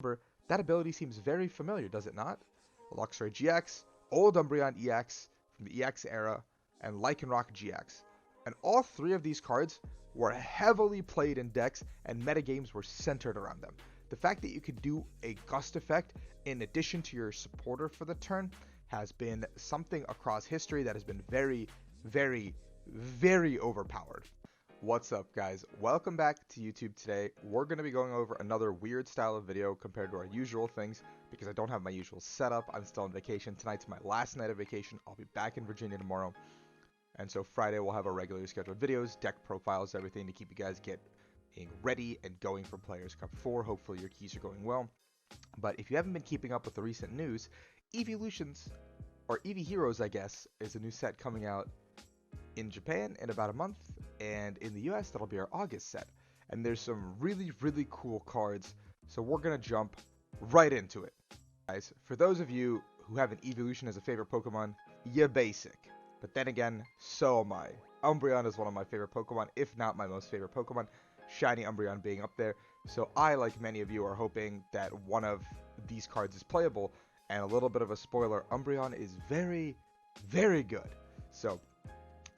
remember, that ability seems very familiar, does it not? Luxray GX, Old Umbreon EX from the EX era, and Lycanroc GX. And all three of these cards were heavily played in decks, and metagames were centered around them. The fact that you could do a gust effect in addition to your supporter for the turn has been something across history that has been very, very, very overpowered. What's up, guys? Welcome back to YouTube. Today we're going to be going over another weird style of video compared to our usual things because I don't have my usual setup. I'm still on vacation. Tonight's my last night of vacation. I'll be back in Virginia tomorrow, and so Friday we'll have our regularly scheduled videos, deck profiles, everything to keep you guys getting ready and going for Players Cup 4. Hopefully your keys are going well. But if you haven't been keeping up with the recent news, Eeveelutions, or Eevee Heroes I guess, is a new set coming out in Japan in about a month, and in the US that'll be our August set. And there's some really, really cool cards, so we're gonna jump right into it. Guys, for those of you who have an Eeveelution as a favorite Pokemon, you're basic. But then again, so am I. Umbreon is one of my favorite Pokemon, if not my most favorite Pokemon, Shiny Umbreon being up there. So I, like many of you, are hoping that one of these cards is playable, and a little bit of a spoiler, Umbreon is very, very good. So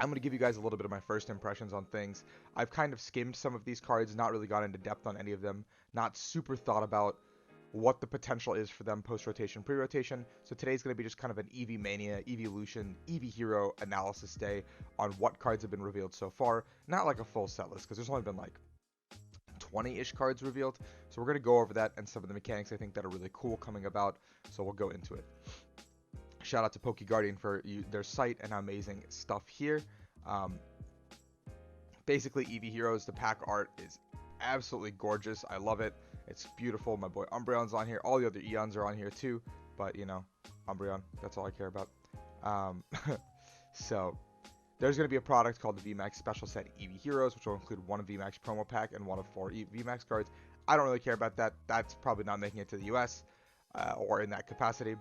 I'm going to give you guys a little bit of my first impressions on things. I've kind of skimmed some of these cards, not really gone into depth on any of them, not super thought about what the potential is for them post-rotation, pre-rotation. So today's going to be just kind of an Eevee Mania, Eeveelution, Eevee Hero analysis day on what cards have been revealed so far. Not like a full set list, because there's only been like 20-ish cards revealed. So we're going to go over that and some of the mechanics I think that are really cool coming about. So we'll go into it. Shout out to PokeGuardian for their site and amazing stuff here. Basically, Eevee Heroes, the pack art is absolutely gorgeous. I love it. It's beautiful. My boy Umbreon's on here. All the other Eons are on here too. But, you know, Umbreon, that's all I care about. So, there's going to be a product called the VMAX Special Set Eevee Heroes, which will include one of VMAX promo pack and one of 4 VMAX cards. I don't really care about that. That's probably not making it to the US or in that capacity.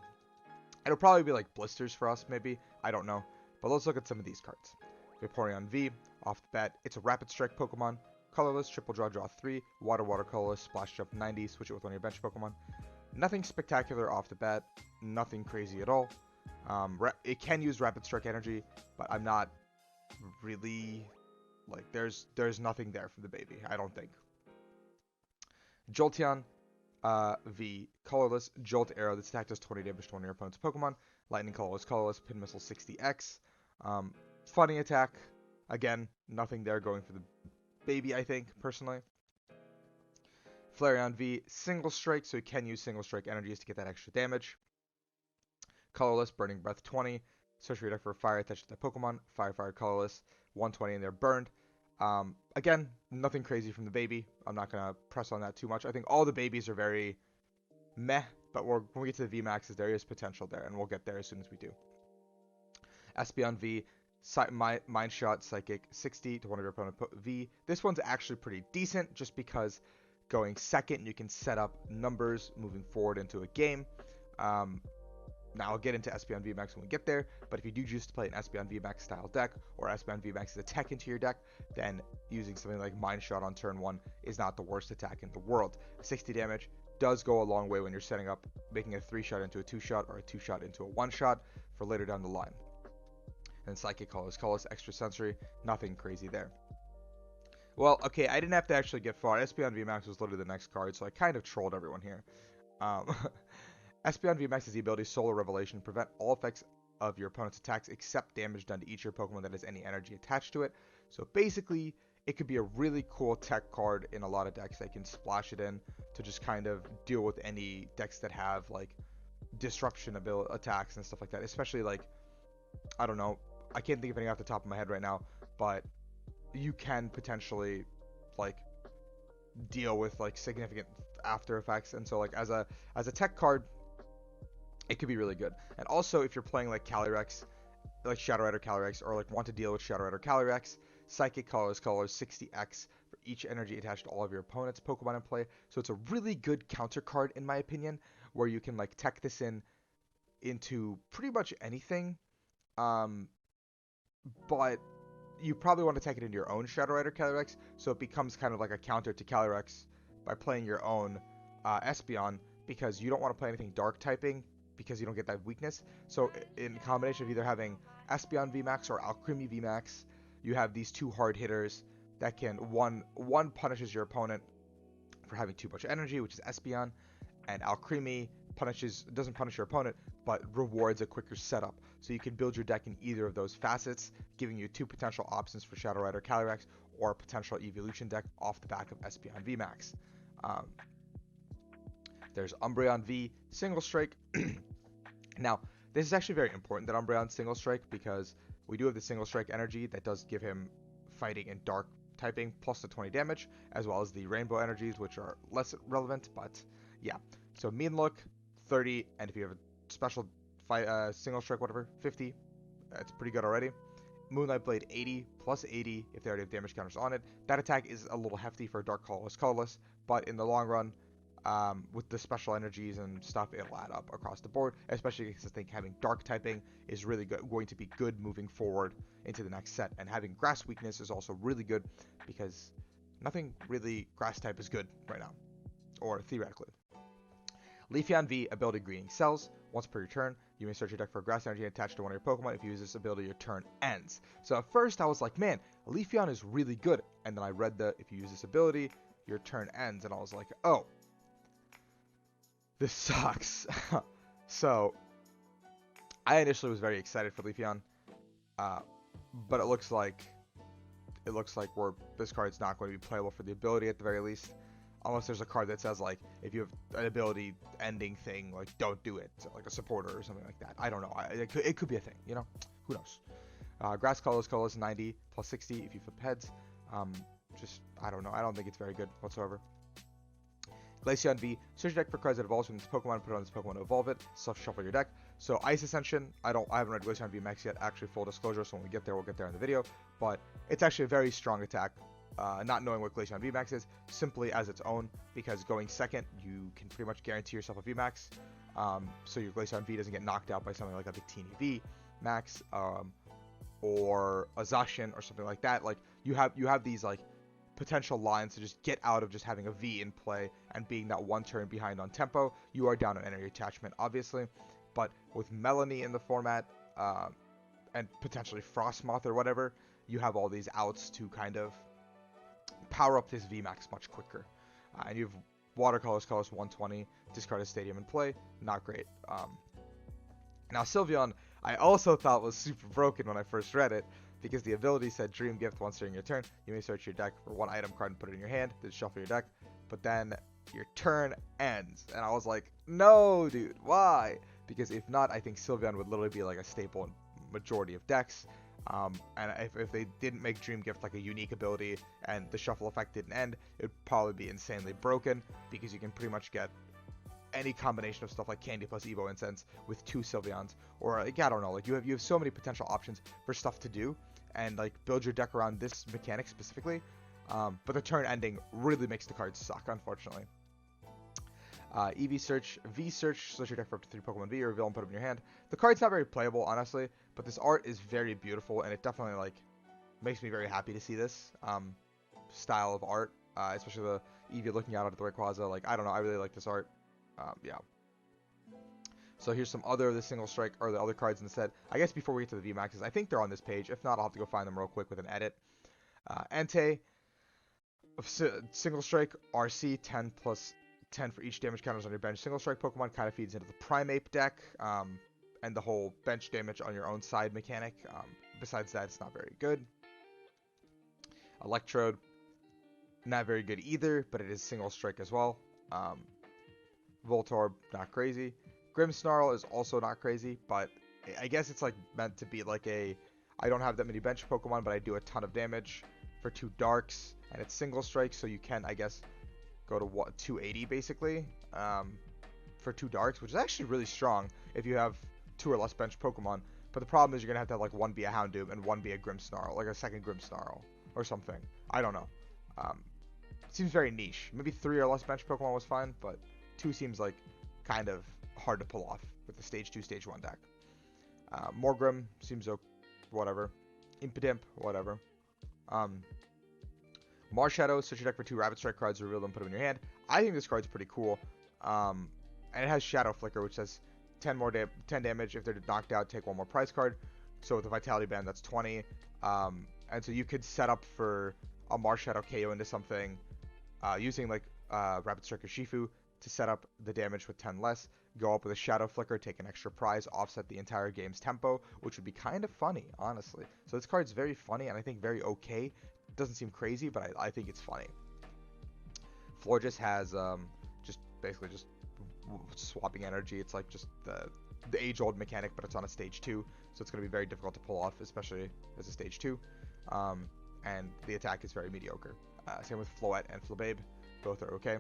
It'll probably be like blisters for us, maybe. I don't know. But let's look at some of these cards. Vaporeon V, off the bat, it's a Rapid Strike Pokemon. Colorless, triple draw, draw 3. Water, colorless, splash jump 90. Switch it with one of your bench Pokemon. Nothing spectacular off the bat. Nothing crazy at all. It can use Rapid Strike energy, but I'm not really, like, there's nothing there for the baby, I don't think. Jolteon V, colorless, Jolt Arrow. This attack does 20 damage to one of your opponent's Pokemon. Lightning, colorless, Pin Missile 60x. Funny attack. Again, nothing there going for the baby, I think, personally. Flareon V, single strike, so you can use single strike energies to get that extra damage. Colorless, Burning Breath 20. Search your deck for a fire attached to that Pokemon. Fire, colorless, 120, and they're burned. Again, nothing crazy from the baby. I'm not going to press on that too much. I think all the babies are very meh, but when we get to the VMAXs, there is potential there, and we'll get there as soon as we do. Espeon V, Mind Shot, Psychic 60 to one of your opponent V. This one's actually pretty decent, just because going second, you can set up numbers moving forward into a game. Now, I'll get into Espeon VMAX when we get there, but if you do choose to play an Espeon VMAX style deck, or Espeon VMAX is a tech into your deck, then using something like Mind Shot on turn 1 is not the worst attack in the world. 60 damage does go a long way when you're setting up, making a 3-shot into a 2-shot, or a 2-shot into a 1-shot for later down the line. And Psychic, colorless, extra sensory, nothing crazy there. Well, okay, I didn't have to actually get far. Espeon VMAX was literally the next card, so I kind of trolled everyone here. Espeon VMAX has the ability Solar Revelation, prevent all effects of your opponent's attacks except damage done to each of your Pokemon that has any energy attached to it. So basically, it could be a really cool tech card in a lot of decks that can splash it in to just kind of deal with any decks that have like disruption ability attacks and stuff like that. Especially like, I don't know, I can't think of anything off the top of my head right now, but you can potentially like deal with like significant after effects, and so like as a tech card, it could be really good. And also, if you're playing like Calyrex, like Shadow Rider Calyrex, or like want to deal with Shadow Rider Calyrex, Psychic, colors 60x for each energy attached to all of your opponent's Pokemon in play. So it's a really good counter card in my opinion, where you can like tech this into pretty much anything. But you probably want to tech it into your own Shadow Rider Calyrex, so it becomes kind of like a counter to Calyrex by playing your own Espeon, because you don't want to play anything dark typing because you don't get that weakness. So in combination of either having Espeon VMAX or Alcremie VMAX, you have these two hard hitters that can one punishes your opponent for having too much energy, which is Espeon, and Alcremie doesn't punish your opponent, but rewards a quicker setup. So you can build your deck in either of those facets, giving you two potential options for Shadow Rider Calyrex or a potential evolution deck off the back of Espeon VMAX. There's Umbreon V Single Strike. Now, this is actually very important that Umbreon Single Strike, because we do have the Single Strike energy that does give him fighting and dark typing plus the 20 damage, as well as the rainbow energies, which are less relevant, but yeah. So Mean Look, 30, and if you have a special fight, Single Strike, whatever, 50, that's pretty good already. Moonlight Blade, 80, plus 80 if they already have damage counters on it. That attack is a little hefty for Dark Colorless, but in the long run, with the special energies and stuff, it'll add up across the board, especially because I think having dark typing is really going to be good moving forward into the next set. And having grass weakness is also really good, because nothing really grass type is good right now, or theoretically. Leafeon V ability Greening Cells. Once per your turn, you may search your deck for grass energy attached to one of your Pokemon. If you use this ability, your turn ends. So at first I was like, man, Leafeon is really good. And then I read if you use this ability, your turn ends. And I was like, oh, this sucks. So I initially was very excited for Leafeon, but it looks like this card's not going to be playable for the ability at the very least, unless there's a card that says like if you have an ability ending thing, like don't do it, so like a supporter or something like that. I don't know. It could be a thing, you know. Who knows? Grass colorless 90 plus 60 if you flip heads. Just I don't know. I don't think it's very good whatsoever. Glacial V, search your deck for cards that evolves from this Pokemon, put it on this Pokemon to evolve it, shuffle your deck. So Ice Ascension, I haven't read Glacial VMAX yet, actually, full disclosure, so when we get there, we'll get there in the video, but it's actually a very strong attack, not knowing what Glacial VMAX is, simply as its own, because going second, you can pretty much guarantee yourself a VMAX, so your Glacial V doesn't get knocked out by something like a Victini VMAX, or a Zacian, or something like that. Like, you have these, like, potential lines to just get out of just having a V in play and being that one turn behind on tempo. You are down on energy attachment, obviously, but with Melanie in the format, and potentially Frostmoth or whatever, you have all these outs to kind of power up this VMAX much quicker. And you have Watercolors 120, discard a Stadium in play, not great. Now Sylveon, I also thought was super broken when I first read it, because the ability said Dream Gift once during your turn. You may search your deck for one item card and put it in your hand, then shuffle your deck, but then your turn ends. And I was like, no, dude, why? Because if not, I think Sylveon would literally be like a staple in majority of decks. And if they didn't make Dream Gift like a unique ability and the shuffle effect didn't end, it would probably be insanely broken, because you can pretty much get any combination of stuff like Candy plus Evo Incense with two Sylveons, or like, I don't know, like you have so many potential options for stuff to do, and like build your deck around this mechanic specifically. But the turn ending really makes the cards suck, unfortunately. Eevee search, V search your deck for up to 3 Pokemon V or reveal and put them in your hand. The card's not very playable, honestly, but this art is very beautiful, and it definitely like makes me very happy to see this style of art, especially the Eevee looking out at the Rayquaza. Like, I don't know, I really like this art. Yeah. So here's some other of the Single Strike, or the other cards in the set. I guess before we get to the VMAXs, I think they're on this page. If not, I'll have to go find them real quick with an edit. Entei, Single Strike, RC, 10 plus 10 for each damage counters on your bench. Single Strike Pokemon kind of feeds into the Primeape deck, and the whole bench damage on your own side mechanic. Besides that, it's not very good. Electrode, not very good either, but it is Single Strike as well. Voltorb, not crazy. Grimmsnarl is also not crazy, but I guess it's like meant to be like I don't have that many bench Pokemon, but I do a ton of damage for 2 darks, and it's Single Strike, so you can, I guess, go to 280 basically, for 2 darks, which is actually really strong if you have 2 or less bench Pokemon. But the problem is you're gonna have to have like one be a Houndoom and one be a Grimmsnarl, like a second Grimmsnarl or something. I don't know. It seems very niche. Maybe 3 or less bench Pokemon was fine, but 2 seems like kind of hard to pull off with the stage 2, stage 1 deck. Morgrim seems whatever. Impidimp, whatever. Marsh Shadows, search your deck for 2 Rapid Strike cards, reveal them, put them in your hand. I think this card's pretty cool. And it has Shadow Flicker, which says 10 damage if they're knocked out, take one more prize card. So with the Vitality Band, that's 20. And so you could set up for a Marsh Shadow KO into something using like Rapid Strike or Shifu to set up the damage with 10 less, go up with a Shadow Flicker, take an extra prize, offset the entire game's tempo, which would be kind of funny, honestly. So this card's very funny and I think very okay. It doesn't seem crazy, but I think it's funny. Florges has just basically just swapping energy. It's like just the age-old mechanic, but it's on a stage 2, so it's going to be very difficult to pull off, especially as a stage 2. And the attack is very mediocre. Same with Floette and Flababe, both are okay.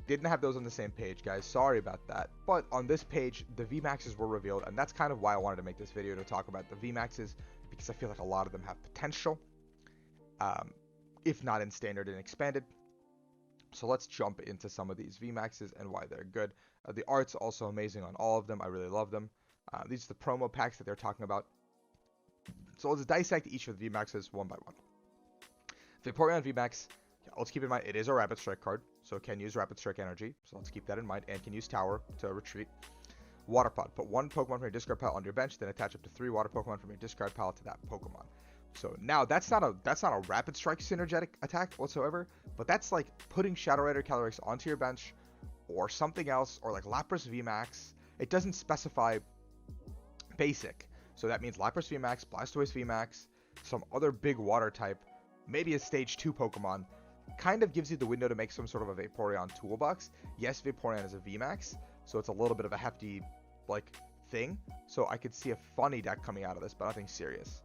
Didn't have those on the same page, guys, sorry about that. But on this page, the VMAXs were revealed, and that's kind of why I wanted to make this video, to talk about the VMAXs, because I feel like a lot of them have potential, if not in standard and expanded. So let's jump into some of these VMAXs and why they're good. The art's also amazing on all of them. I really love them. These are the promo packs that they're talking about. So let's dissect each of the VMAXs one by one. Vaporeon VMAX, let's keep in mind it is a Rapid Strike card, so it can use Rapid Strike energy. So let's keep that in mind, and can use Tower to retreat. Water Pod, put one Pokemon from your discard pile on your bench, then attach up to 3 Water Pokemon from your discard pile to that Pokemon. So now that's not a Rapid Strike synergetic attack whatsoever, but that's like putting Shadow Rider Calyrex onto your bench, or something else, or like Lapras VMAX. It doesn't specify basic, so that means Lapras VMAX, Blastoise VMAX, some other big water type, maybe a stage 2 Pokemon. Kind of gives you the window to make some sort of a Vaporeon toolbox. Yes, Vaporeon is a VMAX, so it's a little bit of a hefty like thing. So I could see a funny deck coming out of this, but nothing serious.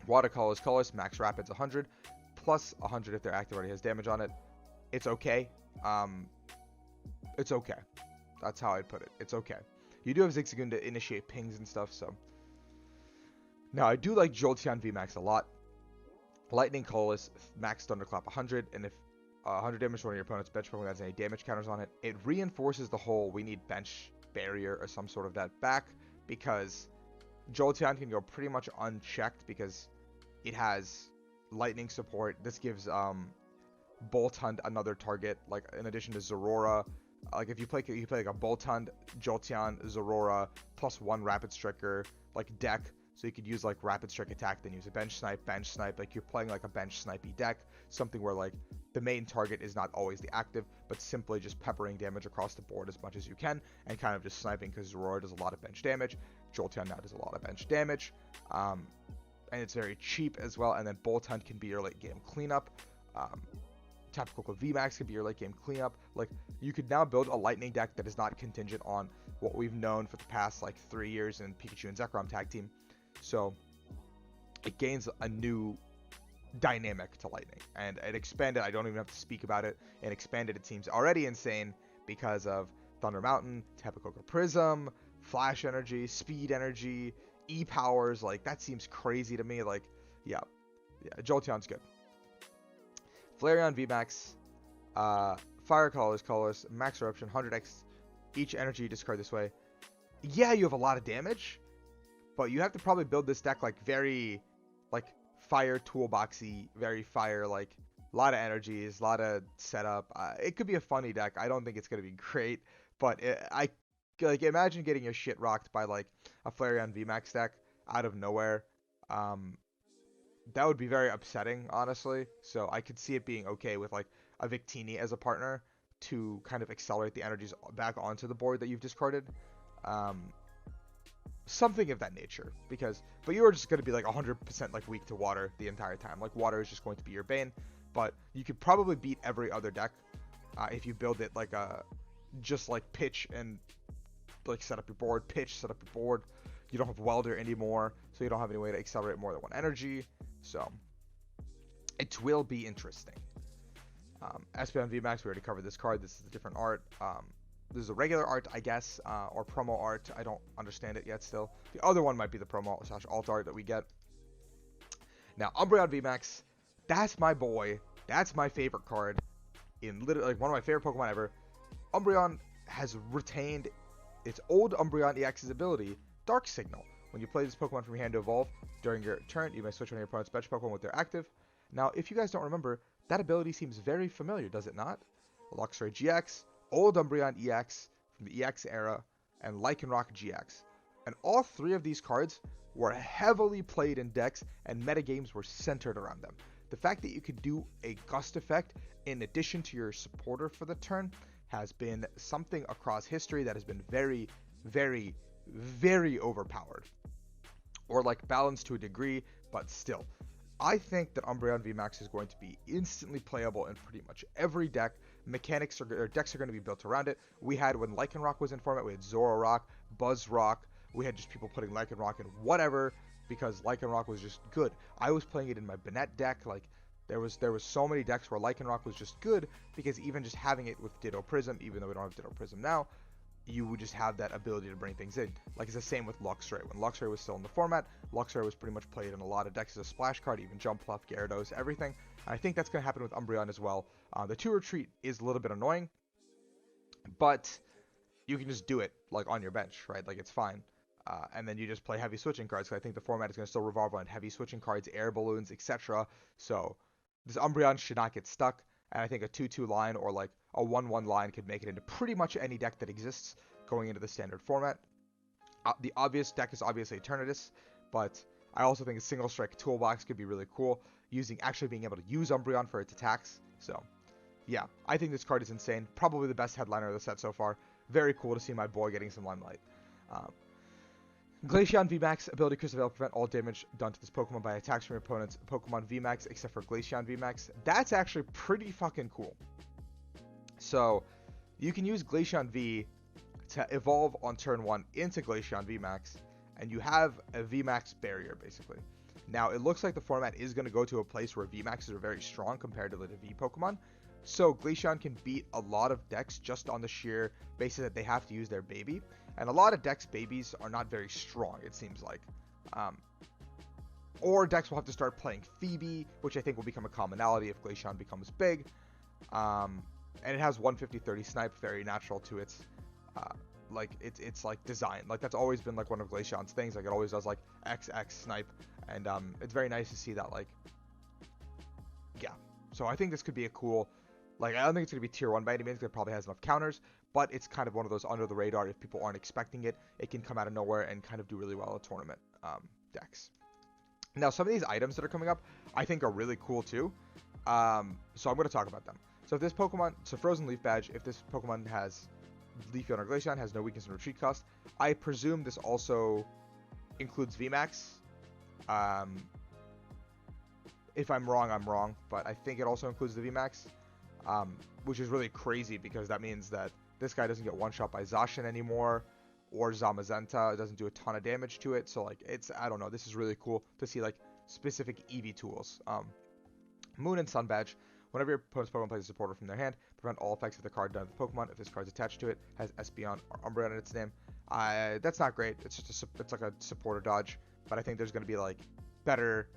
Watercolors, colors, max rapids 100, plus 100 if their active already has damage on it. It's okay. It's okay. That's how I'd put it. It's okay. You do have Zigzagoon to initiate pings and stuff, so. Now, I do like Jolteon VMAX a lot. Lightning Colorless, max Thunderclap 100, and if 100 damage to one of your opponent's bench Pokemon has any damage counters on it, it reinforces the whole we need bench barrier or some sort of that back, because Jolteon can go pretty much unchecked because it has lightning support. This gives Bolt Hunt another target, like in addition to Zorora. Like if you play like a Bolt Hunt, Jolteon, Zorora, plus 1 Rapid Striker, like deck. So you could use like Rapid Strike attack, then use a bench snipe. Like you're playing like a bench snipey deck, something where like the main target is not always the active, but simply just peppering damage across the board as much as you can, and kind of just sniping, because Zorora does a lot of bench damage. Jolteon now does a lot of bench damage, and it's very cheap as well. And then Bolt Hunt can be your late game cleanup. Tapu Koko VMAX could be your late game cleanup. Like you could now build a lightning deck that is not contingent on what we've known for the past like 3 years in Pikachu and Zekrom tag team. So it gains a new dynamic to lightning, and it expanded. I don't even have to speak about it. It expanded. It seems already insane because of Thunder Mountain, Tapu Koko Prism, Flash Energy, Speed Energy, E-Powers. Like that seems crazy to me. Like yeah, Jolteon's good. Flareon VMAX, Fire Colors, Max Eruption, 100x each energy you discard this way. Yeah, you have a lot of damage, but you have to probably build this deck like very like fire toolboxy, very fire, like a lot of energies, a lot of setup. It could be a funny deck. I don't think it's going to be great, but I like imagine getting your shit rocked by like a Flareon VMAX deck out of nowhere. That would be very upsetting, honestly. So I could see it being okay with like a Victini as a partner to kind of accelerate the energies back onto the board that you've discarded. Something of that nature, but you are just going to be like 100% like weak to water the entire time. Like water is just going to be your bane, but you could probably beat every other deck if you build it like just like pitch and like set up your board, pitch, set up your board. You don't have welder anymore, so you don't have any way to accelerate more than 1 energy. So it will be interesting. Espeon VMAX, we already covered this card. This is a different art. This is a regular art, I guess, or promo art. I don't understand it yet still. The other one might be the promo / alt art that we get. Now, Umbreon VMAX, that's my boy. That's my favorite card in literally like one of my favorite Pokemon ever. Umbreon has retained its old Umbreon EX's ability, Dark Signal. When you play this Pokemon from your hand to evolve, during your turn, you may switch one of your opponent's bench Pokemon with their active. Now, if you guys don't remember, that ability seems very familiar, does it not? Luxray GX, old Umbreon EX from the EX era, and Lycanroc GX. And all three of these cards were heavily played in decks, and metagames were centered around them. The fact that you could do a gust effect in addition to your supporter for the turn has been something across history that has been very, very, very overpowered. Or like balanced to a degree, but still. I think that Umbreon VMAX is going to be instantly playable in pretty much every deck. Decks are going to be built around it. We had, when Lycanroc was in format, we had Zoroark, Buzzrock. We had just people putting Lycanroc in whatever because Lycanroc was just good. I was playing it in my Banette deck. Like there was so many decks where Lycanroc was just good because even just having it with Ditto Prism, even though we don't have Ditto Prism now, you would just have that ability to bring things in. Like it's the same with Luxray. When Luxray was still in the format, Luxray was pretty much played in a lot of decks as a splash card, even Jump Fluff, Gyarados, everything. And I think that's going to happen with Umbreon as well. The 2 retreat is a little bit annoying, but you can just do it like on your bench, right? Like it's fine. And then you just play heavy switching cards. So I think the format is going to still revolve around heavy switching cards, air balloons, etc. So this Umbreon should not get stuck. And I think a 2-2 line or like a 1-1 line could make it into pretty much any deck that exists going into the standard format. The obvious deck is obviously Eternatus, but I also think a single strike toolbox could be really cool, actually being able to use Umbreon for its attacks. So yeah, I think this card is insane. Probably the best headliner of the set so far. Very cool to see my boy getting some limelight. Glacial VMAX, ability Crystal Veil, prevent all damage done to this Pokemon by attacks from your opponent's Pokemon VMAX, except for Glacial VMAX. That's actually pretty fucking cool. So, you can use Glacial V to evolve on turn 1 into Glacial VMAX, and you have a VMAX barrier, basically. Now, it looks like the format is going to go to a place where VMAXs are very strong compared to the V Pokemon. So, Glaceon can beat a lot of decks just on the sheer basis that they have to use their baby. And a lot of decks' babies are not very strong, it seems like. Or decks will have to start playing Phoebe, which I think will become a commonality if Glaceon becomes big. And it has 150-30 snipe, very natural to its, it's like design. Like that's always been like one of Glaceon's things. Like it always does like XX snipe, and it's very nice to see that. Like, yeah. So I think this could be a cool. Like, I don't think it's going to be tier 1 by any means, because it probably has enough counters, but it's kind of one of those under the radar. If people aren't expecting it, it can come out of nowhere and kind of do really well at tournament decks. Now, some of these items that are coming up, I think are really cool too. So I'm going to talk about them. So if this Pokemon, so Frozen Leaf Badge, if this Pokemon has Leafeon or Glaceon, has no weakness and retreat cost, I presume this also includes VMAX. If I'm wrong, I'm wrong, but I think it also includes the VMAX. Which is really crazy because that means that this guy doesn't get one-shot by Zacian anymore or Zamazenta. It doesn't do a ton of damage to it. So, like, I don't know. This is really cool to see, like, specific Eevee tools. Moon and Sun Badge. Whenever your opponent's Pokemon plays a supporter from their hand, prevent all effects of the card done to the Pokemon if this card's attached to it, has Espeon or Umbreon in its name. That's not great. It's just it's like a supporter dodge. But I think there's going to be, like, better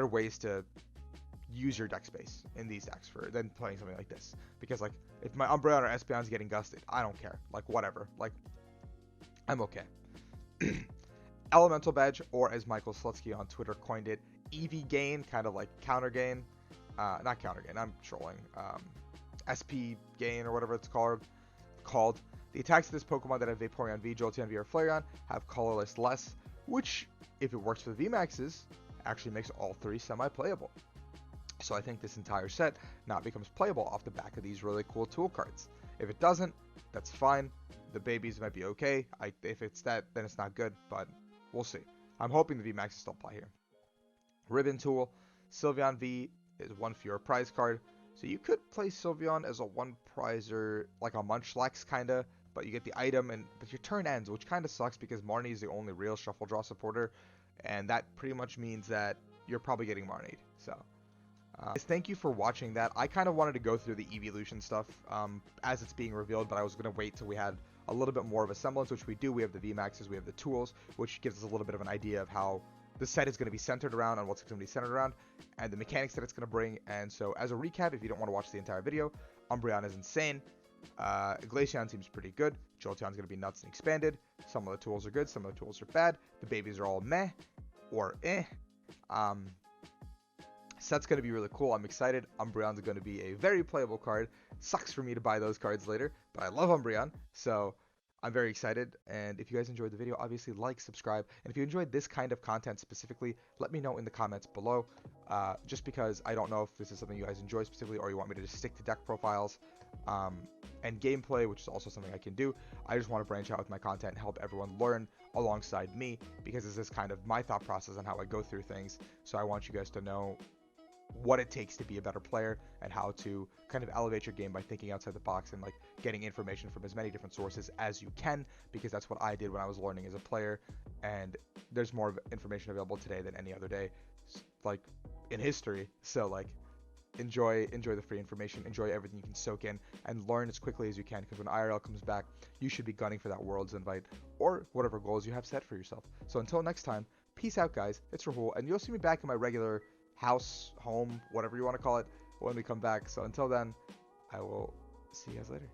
ways to use your deck space in these decks than playing something like this, because like if my Umbreon or Espeon's getting gusted, I don't care, like whatever, like I'm okay. Elemental Badge, or as Michael Slutsky on Twitter coined it, Eevee gain, kind of like counter gain, not counter gain, I'm trolling, SP gain or whatever it's called. The attacks of this Pokemon that have Vaporeon V, Jolteon V, or Flareon have colorless less, which if it works for the VMAXs actually makes all 3 semi-playable. So I think this entire set now becomes playable off the back of these really cool tool cards. If it doesn't, that's fine. The babies might be okay. If it's that, then it's not good, but we'll see. I'm hoping the VMAXs still play here. Ribbon tool. Sylveon V is 1 fewer prize card. So you could play Sylveon as a 1 prizer, like a Munchlax kinda, but you get the item, but your turn ends, which kinda sucks because Marnie is the only real Shuffle Draw supporter, and that pretty much means that you're probably getting Marnied. So thank you for watching that. I kind of wanted to go through the evolution stuff as it's being revealed, but I was going to wait till we had a little bit more of a semblance, which we do. We have the VMAXs, we have the tools, which gives us a little bit of an idea of how the set is going to be centered around and what's going to be centered around, and the mechanics that it's going to bring. And so as a recap, if you don't want to watch the entire video, Umbreon is insane. Glaceon seems pretty good. Jolteon's going to be nuts and expanded. Some of the tools are good, some of the tools are bad. The babies are all meh or eh. Set's going to be really cool. I'm excited. Umbreon's going to be a very playable card. Sucks for me to buy those cards later, but I love Umbreon, so I'm very excited. And if you guys enjoyed the video, obviously like, subscribe, and if you enjoyed this kind of content specifically, let me know in the comments below. Just because I don't know if this is something you guys enjoy specifically, or you want me to just stick to deck profiles and gameplay, which is also something I can do. I just want to branch out with my content and help everyone learn alongside me, because this is kind of my thought process on how I go through things. So I want you guys to know what it takes to be a better player and how to kind of elevate your game by thinking outside the box and like getting information from as many different sources as you can, because that's what I did when I was learning as a player, and there's more information available today than any other day like in history. So like enjoy the free information, enjoy everything you can soak in, and learn as quickly as you can, because when IRL comes back, you should be gunning for that Worlds invite or whatever goals you have set for yourself. So until next time, peace out guys, it's Rahul, and you'll see me back in my regular house, home, whatever you want to call it, when we come back. So until then, I will see you guys later.